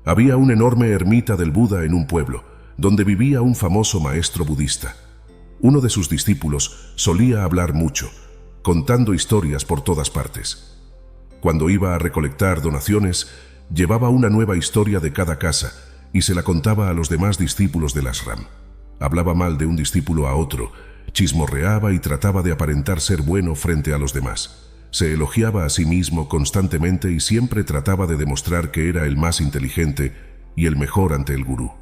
Había una enorme ermita del Buda en un pueblo, donde vivía un famoso maestro budista. Uno de sus discípulos solía hablar mucho, contando historias por todas partes. Cuando iba a recolectar donaciones, llevaba una nueva historia de cada casa y se la contaba a los demás discípulos del ashram. Hablaba mal de un discípulo a otro, chismorreaba y trataba de aparentar ser bueno frente a los demás. Se elogiaba a sí mismo constantemente y siempre trataba de demostrar que era el más inteligente y el mejor ante el gurú.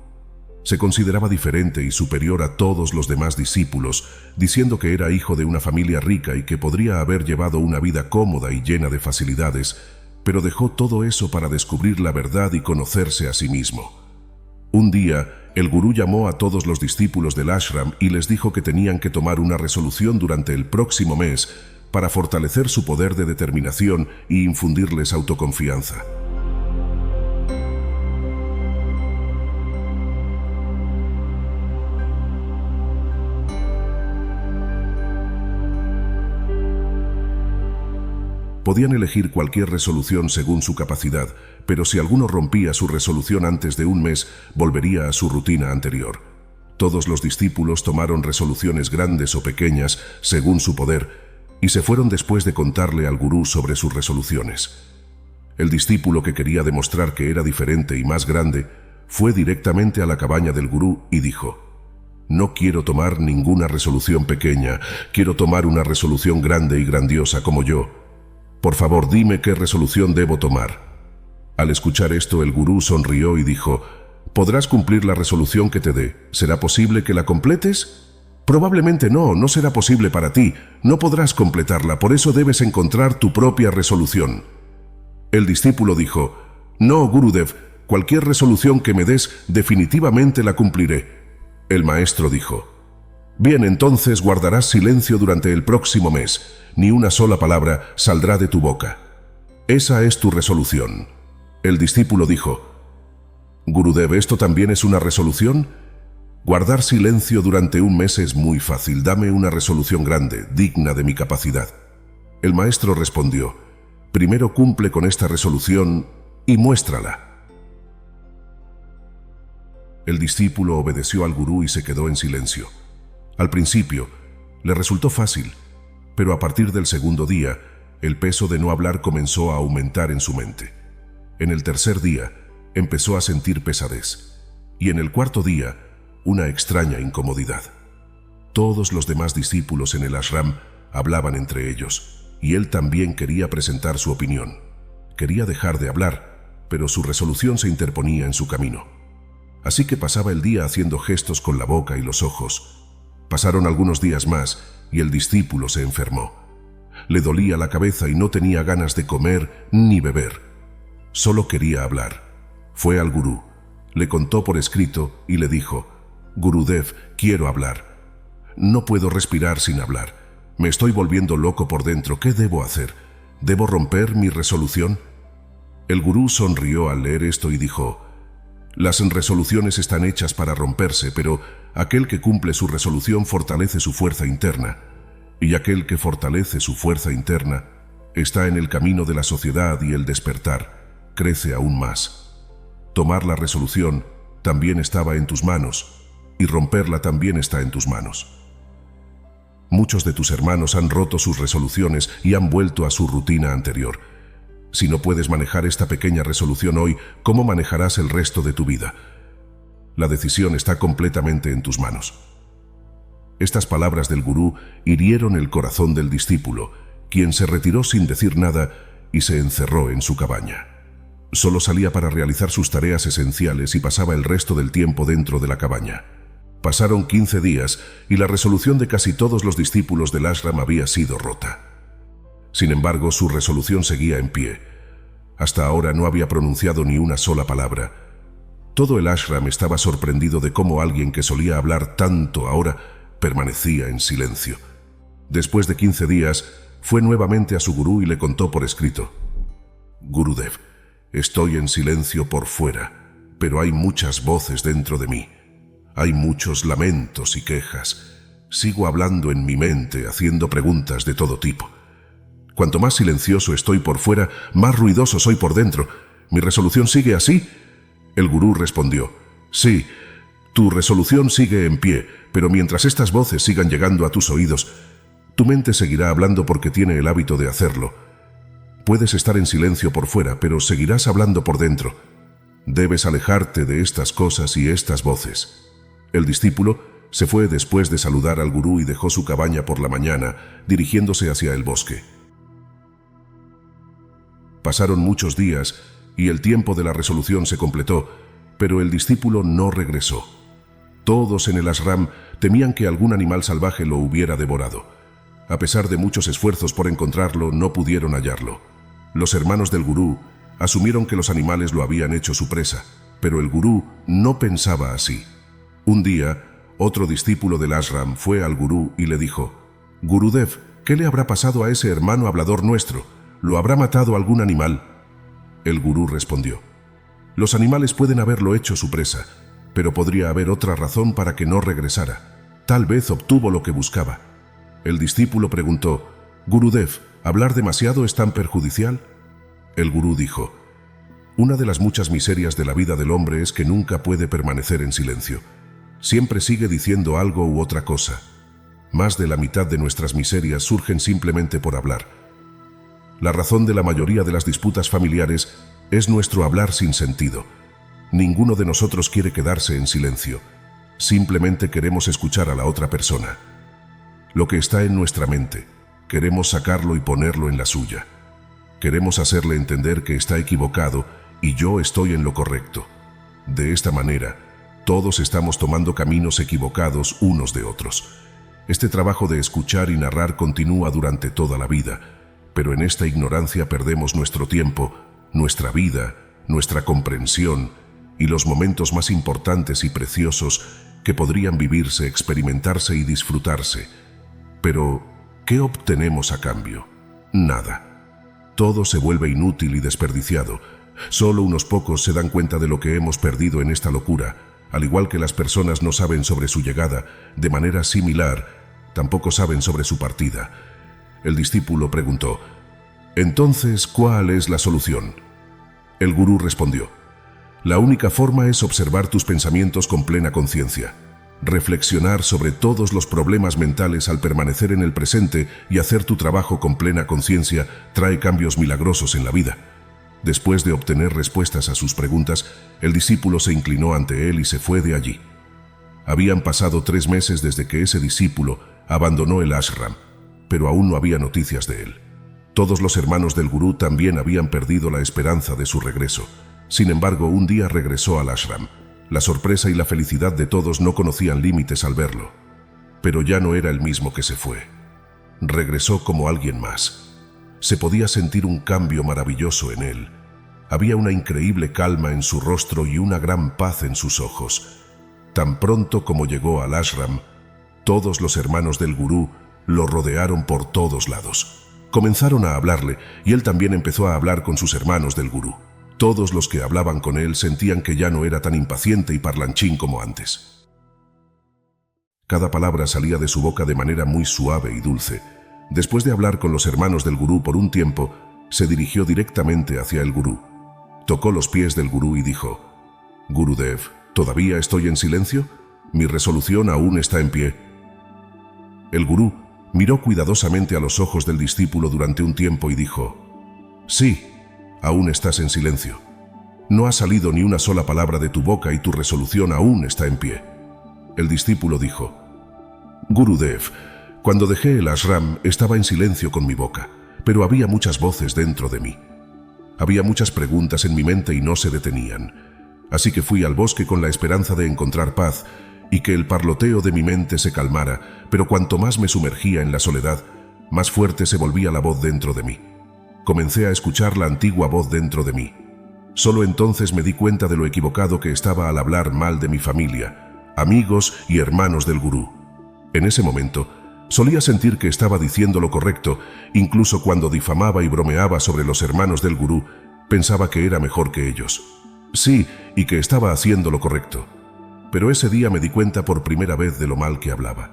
Se consideraba diferente y superior a todos los demás discípulos, diciendo que era hijo de una familia rica y que podría haber llevado una vida cómoda y llena de facilidades, pero dejó todo eso para descubrir la verdad y conocerse a sí mismo. Un día, el gurú llamó a todos los discípulos del ashram y les dijo que tenían que tomar una resolución durante el próximo mes para fortalecer su poder de determinación y infundirles autoconfianza. Podían elegir cualquier resolución según su capacidad, pero si alguno rompía su resolución antes de un mes, volvería a su rutina anterior. Todos los discípulos tomaron resoluciones grandes o pequeñas según su poder y se fueron después de contarle al gurú sobre sus resoluciones. El discípulo que quería demostrar que era diferente y más grande fue directamente a la cabaña del gurú y dijo: «No quiero tomar ninguna resolución pequeña, quiero tomar una resolución grande y grandiosa como yo. Por favor, dime qué resolución debo tomar». Al escuchar esto, el gurú sonrió y dijo: «Podrás cumplir la resolución que te dé. ¿Será posible que la completes? Probablemente no será posible para ti. No podrás completarla, por eso debes encontrar tu propia resolución». El discípulo dijo: «No, Gurudev, cualquier resolución que me des, definitivamente la cumpliré». El maestro dijo: «Bien, entonces guardarás silencio durante el próximo mes. Ni una sola palabra saldrá de tu boca. Esa es tu resolución». El discípulo dijo: «Gurudev, ¿esto también es una resolución? Guardar silencio durante un mes es muy fácil. Dame una resolución grande, digna de mi capacidad». El maestro respondió: «Primero cumple con esta resolución y muéstrala». El discípulo obedeció al gurú y se quedó en silencio. Al principio, le resultó fácil, pero a partir del segundo día, el peso de no hablar comenzó a aumentar en su mente. En el tercer día, empezó a sentir pesadez, y en el cuarto día, una extraña incomodidad. Todos los demás discípulos en el ashram hablaban entre ellos, y él también quería presentar su opinión. Quería dejar de hablar, pero su resolución se interponía en su camino. Así que pasaba el día haciendo gestos con la boca y los ojos. Pasaron algunos días más, y el discípulo se enfermó. Le dolía la cabeza y no tenía ganas de comer ni beber. Solo quería hablar. Fue al gurú, le contó por escrito y le dijo: «Gurudev, quiero hablar. No puedo respirar sin hablar. Me estoy volviendo loco por dentro. ¿Qué debo hacer? ¿Debo romper mi resolución?». El gurú sonrió al leer esto y dijo: «Las resoluciones están hechas para romperse, pero aquel que cumple su resolución fortalece su fuerza interna, y aquel que fortalece su fuerza interna está en el camino de la sociedad y el despertar crece aún más. Tomar la resolución también estaba en tus manos, y romperla también está en tus manos. Muchos de tus hermanos han roto sus resoluciones y han vuelto a su rutina anterior. Si no puedes manejar esta pequeña resolución hoy, ¿cómo manejarás el resto de tu vida? La decisión está completamente en tus manos». Estas palabras del gurú hirieron el corazón del discípulo, quien se retiró sin decir nada y se encerró en su cabaña. Solo salía para realizar sus tareas esenciales y pasaba el resto del tiempo dentro de la cabaña. Pasaron 15 días y la resolución de casi todos los discípulos del ashram había sido rota. Sin embargo, su resolución seguía en pie. Hasta ahora no había pronunciado ni una sola palabra. Todo el ashram estaba sorprendido de cómo alguien que solía hablar tanto ahora permanecía en silencio. Después de 15 días, fue nuevamente a su gurú y le contó por escrito: «Gurudev, estoy en silencio por fuera, pero hay muchas voces dentro de mí. Hay muchos lamentos y quejas. Sigo hablando en mi mente, haciendo preguntas de todo tipo. Cuanto más silencioso estoy por fuera, más ruidoso soy por dentro. ¿Mi resolución sigue así? El gurú respondió: sí, tu resolución sigue en pie, pero mientras estas voces sigan llegando a tus oídos, tu mente seguirá hablando porque tiene el hábito de hacerlo. Puedes estar en silencio por fuera, pero seguirás hablando por dentro. Debes alejarte de estas cosas y estas voces. El discípulo se fue después de saludar al gurú y dejó su cabaña por la mañana, dirigiéndose hacia el bosque. Pasaron muchos días y el tiempo de la resolución se completó, pero el discípulo no regresó. Todos en el ashram temían que algún animal salvaje lo hubiera devorado. A pesar de muchos esfuerzos por encontrarlo, no pudieron hallarlo. Los hermanos del gurú asumieron que los animales lo habían hecho su presa, pero el gurú no pensaba así. Un día, otro discípulo del ashram fue al gurú y le dijo: «Gurudev, ¿qué le habrá pasado a ese hermano hablador nuestro? ¿Lo habrá matado algún animal?». El gurú respondió: «Los animales pueden haberlo hecho su presa, pero podría haber otra razón para que no regresara. Tal vez obtuvo lo que buscaba». El discípulo preguntó: «Gurudev, ¿hablar demasiado es tan perjudicial?». El gurú dijo: «Una de las muchas miserias de la vida del hombre es que nunca puede permanecer en silencio. Siempre sigue diciendo algo u otra cosa. Más de la mitad de nuestras miserias surgen simplemente por hablar. La razón de la mayoría de las disputas familiares es nuestro hablar sin sentido. Ninguno de nosotros quiere quedarse en silencio. Simplemente queremos escuchar a la otra persona. Lo que está en nuestra mente, queremos sacarlo y ponerlo en la suya. Queremos hacerle entender que está equivocado y yo estoy en lo correcto. De esta manera, todos estamos tomando caminos equivocados unos de otros. Este trabajo de escuchar y narrar continúa durante toda la vida, pero en esta ignorancia perdemos nuestro tiempo, nuestra vida, nuestra comprensión y los momentos más importantes y preciosos que podrían vivirse, experimentarse y disfrutarse. Pero, ¿qué obtenemos a cambio? Nada. Todo se vuelve inútil y desperdiciado. Solo unos pocos se dan cuenta de lo que hemos perdido en esta locura. Al igual que las personas no saben sobre su llegada, de manera similar, tampoco saben sobre su partida. El discípulo preguntó: «Entonces, ¿cuál es la solución?». El gurú respondió: «La única forma es observar tus pensamientos con plena conciencia. Reflexionar sobre todos los problemas mentales al permanecer en el presente y hacer tu trabajo con plena conciencia trae cambios milagrosos en la vida». Después de obtener respuestas a sus preguntas, el discípulo se inclinó ante él y se fue de allí. Habían pasado 3 meses desde que ese discípulo abandonó el ashram, pero aún no había noticias de él. Todos los hermanos del gurú también habían perdido la esperanza de su regreso. Sin embargo, un día regresó al ashram. La sorpresa y la felicidad de todos no conocían límites al verlo. Pero ya no era el mismo que se fue. Regresó como alguien más. Se podía sentir un cambio maravilloso en él. Había una increíble calma en su rostro y una gran paz en sus ojos. Tan pronto como llegó al ashram, todos los hermanos del gurú lo rodearon por todos lados. Comenzaron a hablarle y él también empezó a hablar con sus hermanos del gurú. Todos los que hablaban con él sentían que ya no era tan impaciente y parlanchín como antes. Cada palabra salía de su boca de manera muy suave y dulce. Después de hablar con los hermanos del gurú por un tiempo, se dirigió directamente hacia el gurú. Tocó los pies del gurú y dijo: «Gurudev, ¿todavía estoy en silencio? Mi resolución aún está en pie». El gurú miró cuidadosamente a los ojos del discípulo durante un tiempo y dijo: «Sí, aún estás en silencio. No ha salido ni una sola palabra de tu boca y tu resolución aún está en pie». El discípulo dijo: «Gurudev, cuando dejé el ashram estaba en silencio con mi boca, pero había muchas voces dentro de mí. Había muchas preguntas en mi mente y no se detenían. Así que fui al bosque con la esperanza de encontrar paz y que el parloteo de mi mente se calmara, pero cuanto más me sumergía en la soledad, más fuerte se volvía la voz dentro de mí. Comencé a escuchar la antigua voz dentro de mí. Solo entonces me di cuenta de lo equivocado que estaba al hablar mal de mi familia, amigos y hermanos del gurú. En ese momento, solía sentir que estaba diciendo lo correcto, incluso cuando difamaba y bromeaba sobre los hermanos del gurú, pensaba que era mejor que ellos. Sí, y que estaba haciendo lo correcto. Pero ese día me di cuenta por primera vez de lo mal que hablaba.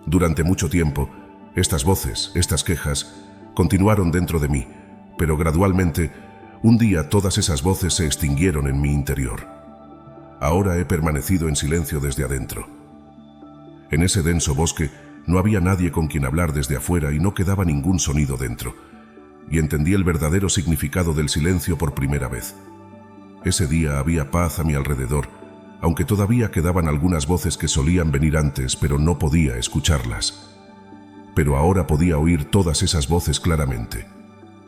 Durante mucho tiempo, estas voces, estas quejas, continuaron dentro de mí, pero gradualmente, un día todas esas voces se extinguieron en mi interior. Ahora he permanecido en silencio desde adentro. En ese denso bosque no había nadie con quien hablar desde afuera y no quedaba ningún sonido dentro. Y entendí el verdadero significado del silencio por primera vez. Ese día había paz a mi alrededor, aunque todavía quedaban algunas voces que solían venir antes, pero no podía escucharlas. Pero ahora podía oír todas esas voces claramente.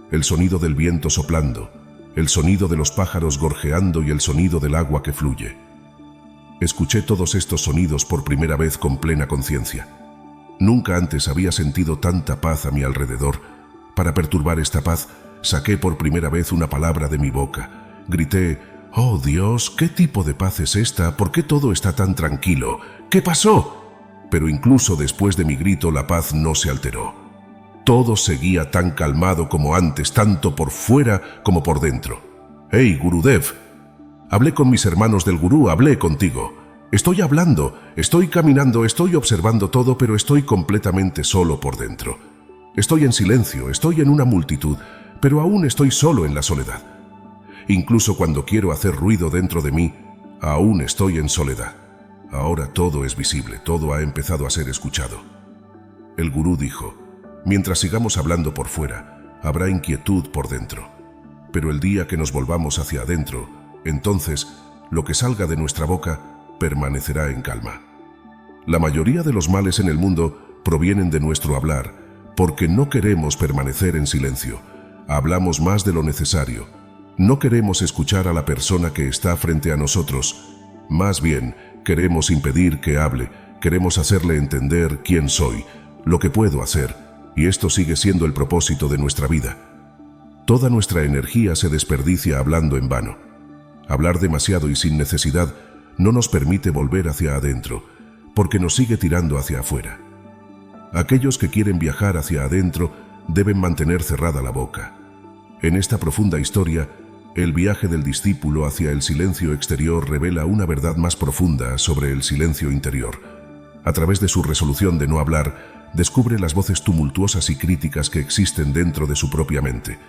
El sonido del viento soplando, el sonido de los pájaros gorjeando y el sonido del agua que fluye. Escuché todos estos sonidos por primera vez con plena conciencia. Nunca antes había sentido tanta paz a mi alrededor. Para perturbar esta paz, saqué por primera vez una palabra de mi boca. Grité: «Oh Dios, ¿qué tipo de paz es esta? ¿Por qué todo está tan tranquilo? ¿Qué pasó?». Pero incluso después de mi grito, la paz no se alteró. Todo seguía tan calmado como antes, tanto por fuera como por dentro. «Hey, Gurudev». Hablé con mis hermanos del gurú, hablé contigo. Estoy hablando, estoy caminando, estoy observando todo, pero estoy completamente solo por dentro. Estoy en silencio, estoy en una multitud, pero aún estoy solo en la soledad. Incluso cuando quiero hacer ruido dentro de mí, aún estoy en soledad. Ahora todo es visible, todo ha empezado a ser escuchado. El gurú dijo: mientras sigamos hablando por fuera, habrá inquietud por dentro. Pero el día que nos volvamos hacia adentro, entonces lo que salga de nuestra boca permanecerá en calma. La mayoría de los males en el mundo provienen de nuestro hablar, porque no queremos permanecer en silencio. Hablamos más de lo necesario. No queremos escuchar a la persona que está frente a nosotros. Más bien, queremos impedir que hable, queremos hacerle entender quién soy, lo que puedo hacer, y esto sigue siendo el propósito de nuestra vida. Toda nuestra energía se desperdicia hablando en vano. Hablar demasiado y sin necesidad no nos permite volver hacia adentro, porque nos sigue tirando hacia afuera. Aquellos que quieren viajar hacia adentro deben mantener cerrada la boca. En esta profunda historia, el viaje del discípulo hacia el silencio exterior revela una verdad más profunda sobre el silencio interior. A través de su resolución de no hablar, descubre las voces tumultuosas y críticas que existen dentro de su propia mente.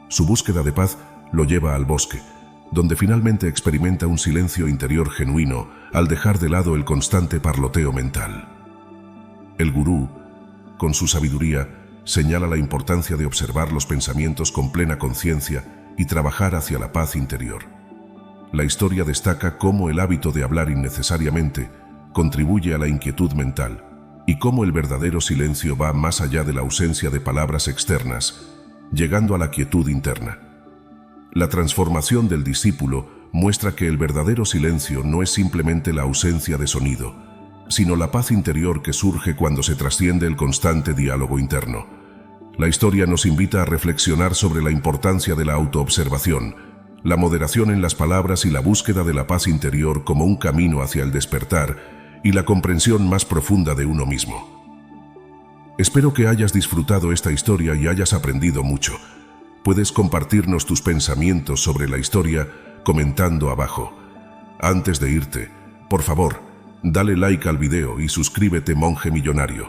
Su búsqueda de paz lo lleva al bosque, donde finalmente experimenta un silencio interior genuino al dejar de lado el constante parloteo mental. El gurú, con su sabiduría, señala la importancia de observar los pensamientos con plena conciencia y trabajar hacia la paz interior. La historia destaca cómo el hábito de hablar innecesariamente contribuye a la inquietud mental y cómo el verdadero silencio va más allá de la ausencia de palabras externas, llegando a la quietud interna. La transformación del discípulo muestra que el verdadero silencio no es simplemente la ausencia de sonido, sino la paz interior que surge cuando se trasciende el constante diálogo interno. La historia nos invita a reflexionar sobre la importancia de la autoobservación, la moderación en las palabras y la búsqueda de la paz interior como un camino hacia el despertar y la comprensión más profunda de uno mismo. Espero que hayas disfrutado esta historia y hayas aprendido mucho. Puedes compartirnos tus pensamientos sobre la historia comentando abajo. Antes de irte, por favor, dale like al video y suscríbete, Monje Millonario.